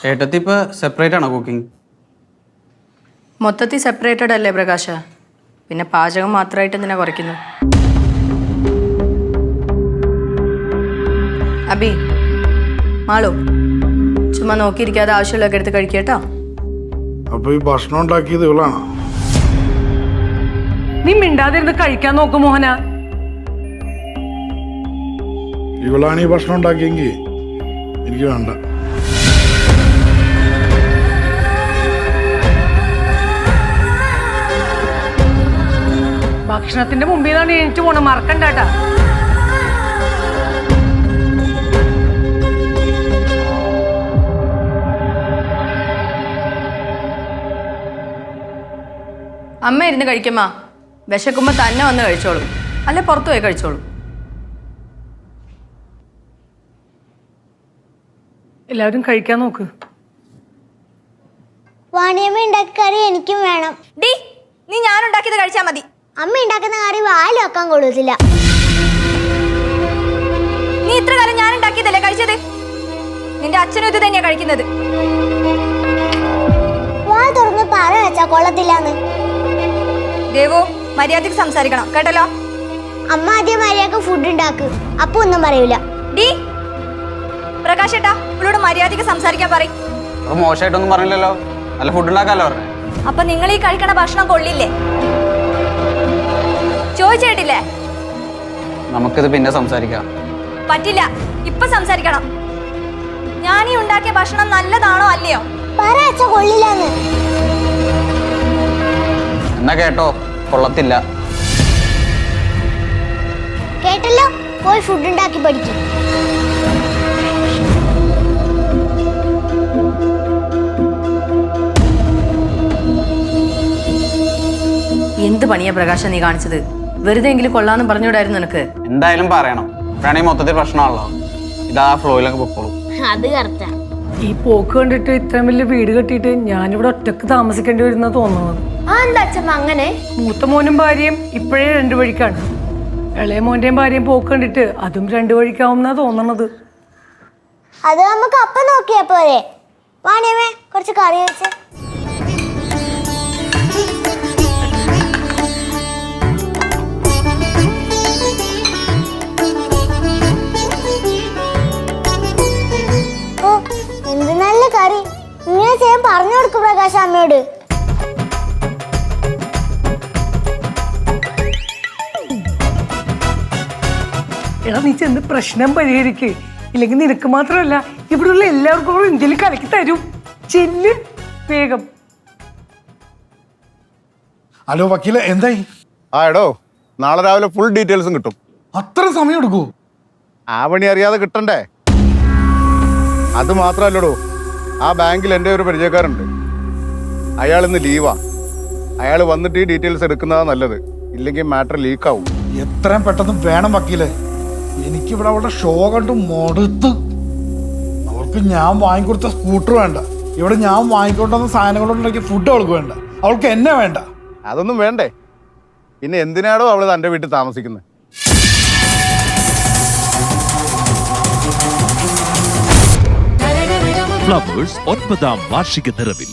ഏട്ടത്തി ഇപ്പോൾ സെപ്പറേറ്റ് ആണോ കുക്കിംഗ്? മൊത്തത്തിൽ സെപ്പറേറ്റഡ് അല്ലേ പ്രകാശ? പിന്നെ പാചകം മാത്രമായിട്ട് എന്തിനാ കുറയ്ക്കുന്നു? അബി, മാളു, ചുമ്മാ നോക്കിയിരിക്കാതെ ആവശ്യമുള്ളതൊക്കെ എടുത്ത് കഴിക്കേട്ടോ. അപ്പൊ ഈ ഭക്ഷണം ഉണ്ടാക്കിയത് ഇവളാണോ? നീ മിണ്ടാതിരുന്ന് കഴിക്കാൻ നോക്കും മോഹന. ഇവളാണ് ഈ ഭക്ഷണം ഉണ്ടാക്കിയെങ്കിൽ എനിക്ക് വേണ്ട. ഭക്ഷണത്തിന്റെ മുമ്പിലാണ് എണീറ്റ് പോണ, മറക്കണ്ടാട്ടാ. അമ്മ ഇരുന്ന് കഴിക്കുമ്മ. വിശക്കുമ്പോൾ തന്നെ വന്ന് കഴിച്ചോളും, അല്ലെ പുറത്തു പോയി കഴിച്ചോളും. എല്ലാവരും കഴിക്കാൻ നോക്ക്. വാണിയമ്മ ഉണ്ടാക്കിയ കറി എനിക്കും വേണം. ഡി, നീ ഞാൻ ഉണ്ടാക്കിയത് കഴിച്ചാ മതി. അമ്മ ഉണ്ടാക്കുന്ന കറി വായിൽ വെക്കാൻ കൊള്ളത്തില്ല. നീ ഇത്ര കാലം ഞാൻ ഉണ്ടാക്കിയതല്ലേ കഴിച്ചത്? നിന്റെ അച്ഛനും ഇത് തന്നെയാ കഴിക്കുന്നത്. വാൽ തുറന്ന് പറ വെച്ചാ കൊള്ളത്തില്ലാന്ന്. ദേവു, മര്യാദക്ക് സംസാരിക്കണം കേട്ടല്ലോ. അമ്മ ആദ്യം മര്യാദക്ക് ഫുഡ് ഉണ്ടാക്ക്, അപ്പൊ ഒന്നും പറയൂല. ഡി, പ്രകാശ് ഏട്ടാ, ഇവളോട് മര്യാദക്ക് സംസാരിക്കാൻ പറയും. മോശമായിട്ടൊന്നും പറഞ്ഞില്ലല്ലോ, നല്ല ഫുഡ് ഉണ്ടാക്കാമല്ലോ പറഞ്ഞേ. അപ്പൊ നിങ്ങൾ ഈ കഴിക്കണ ഭക്ഷണം കൊള്ളില്ലേ? ചോദിച്ചേട്ടില്ലേ? നമുക്കിത് പിന്നെ സംസാരിക്കാം. പറ്റില്ല, ഇപ്പൊ സംസാരിക്കണം. ഞാൻ ഈ ഉണ്ടാക്കിയ ഭക്ഷണം നല്ലതാണോ അല്ലയോ? പറ വെച്ചാ കൊള്ളില്ലാന്ന്. എന്നാ കേട്ടോ, കൊള്ളത്തില്ല. കേട്ടല്ലോ, പോയി ഫുഡ് ഉണ്ടാക്കി പഠിക്കും. എന്ത് പണിയാ പ്രകാശ നീ കാണിച്ചത്? വെറുതെ എങ്കിലും കൊള്ളാന്ന് പറഞ്ഞുകൂടായിരുന്നു നിനക്ക്? എന്തായാലും പറയണം, വേണമെങ്കിൽ മൊത്തത്തിൽ പ്രശ്നമാണല്ലോ. ഇതാ ഫ്ലോയിലൊക്കെ പൊക്കോളും. അത് കറക്റ്റാ. ഈ പോക്ക് കണ്ടിട്ട് ഇത്രയും വലിയ വീട് കെട്ടിയിട്ട് ഞാനിവിടെ ഒറ്റക്ക് താമസിക്കേണ്ടി വരുന്ന തോന്നുന്നത്. എന്താ അച്ഛമ്മ അങ്ങനെ? മൂത്ത മോനും ഭാര്യയും ഇപ്പോഴേ 2 വഴിക്കാണ്. ഇളയ മോന്റെയും ഭാര്യയും പോക്ക് കണ്ടിട്ട് അതും 2 വഴിക്കാവുന്നാ തോന്നണത്. അത് നമുക്ക് അപ്പം നോക്കിയാ പോരെ? വാണിയമ്മേ, കുറച്ച് കറി വെച്ച്. ഓ, എന്ത് നല്ല കറി. ഇങ്ങനെ ചെയ്യാൻ പറഞ്ഞു കൊടുക്കും പ്രകാശ് അമ്മയോട്. എടാ, നീ ചെന്ന് പ്രശ്നം പരിഹരിക്ക്. ഇല്ലെങ്കിൽ നിനക്ക് മാത്രമല്ല, ഇവിടെയുള്ള എല്ലാവർക്കും കൂടെ എന്തെങ്കിലും കലക്കി തരും. ചെല്ല് വേഗം. ഹലോ വക്കീലെ, എന്തായി? ആ എടോ, നാളെ രാവിലെ ഫുൾ ഡീറ്റെയിൽസും കിട്ടും. അത്ര സമയം എടുക്കൂ? ആ പണി അറിയാതെ കിട്ടണ്ടേ? അത് മാത്രമല്ലടോ, ആ ബാങ്കിൽ എൻ്റെ ഒരു പരിചയക്കാരുണ്ട്. അയാൾ ഇന്ന് ലീവാ. അയാൾ വന്നിട്ട് ഈ ഡീറ്റെയിൽസ് എടുക്കുന്നതാ നല്ലത്, ഇല്ലെങ്കിൽ മാറ്റർ ലീക്കാവും. എത്രയും പെട്ടെന്ന് വേണം വക്കീലെ. എനിക്കിവിടെ അവളുടെ ഷോ കണ്ട് മടുത്ത്. അവൾക്ക് ഞാൻ വാങ്ങിക്കൊടുത്ത സ്കൂട്ടർ വേണ്ട, ഇവിടെ ഞാൻ വാങ്ങിക്കൊണ്ടുവന്ന സാധനങ്ങളുണ്ടാക്കിയ ഫുഡ് അവൾക്ക് വേണ്ട, അവൾക്ക് എന്നെ വേണ്ട. അതൊന്നും വേണ്ടേ? പിന്നെ എന്തിനാടോ അവൾ തൻ്റെ വീട്ടിൽ താമസിക്കുന്നത്? ഫ്ലവേഴ്സ് 9ാം വാർഷിക നിറവിൽ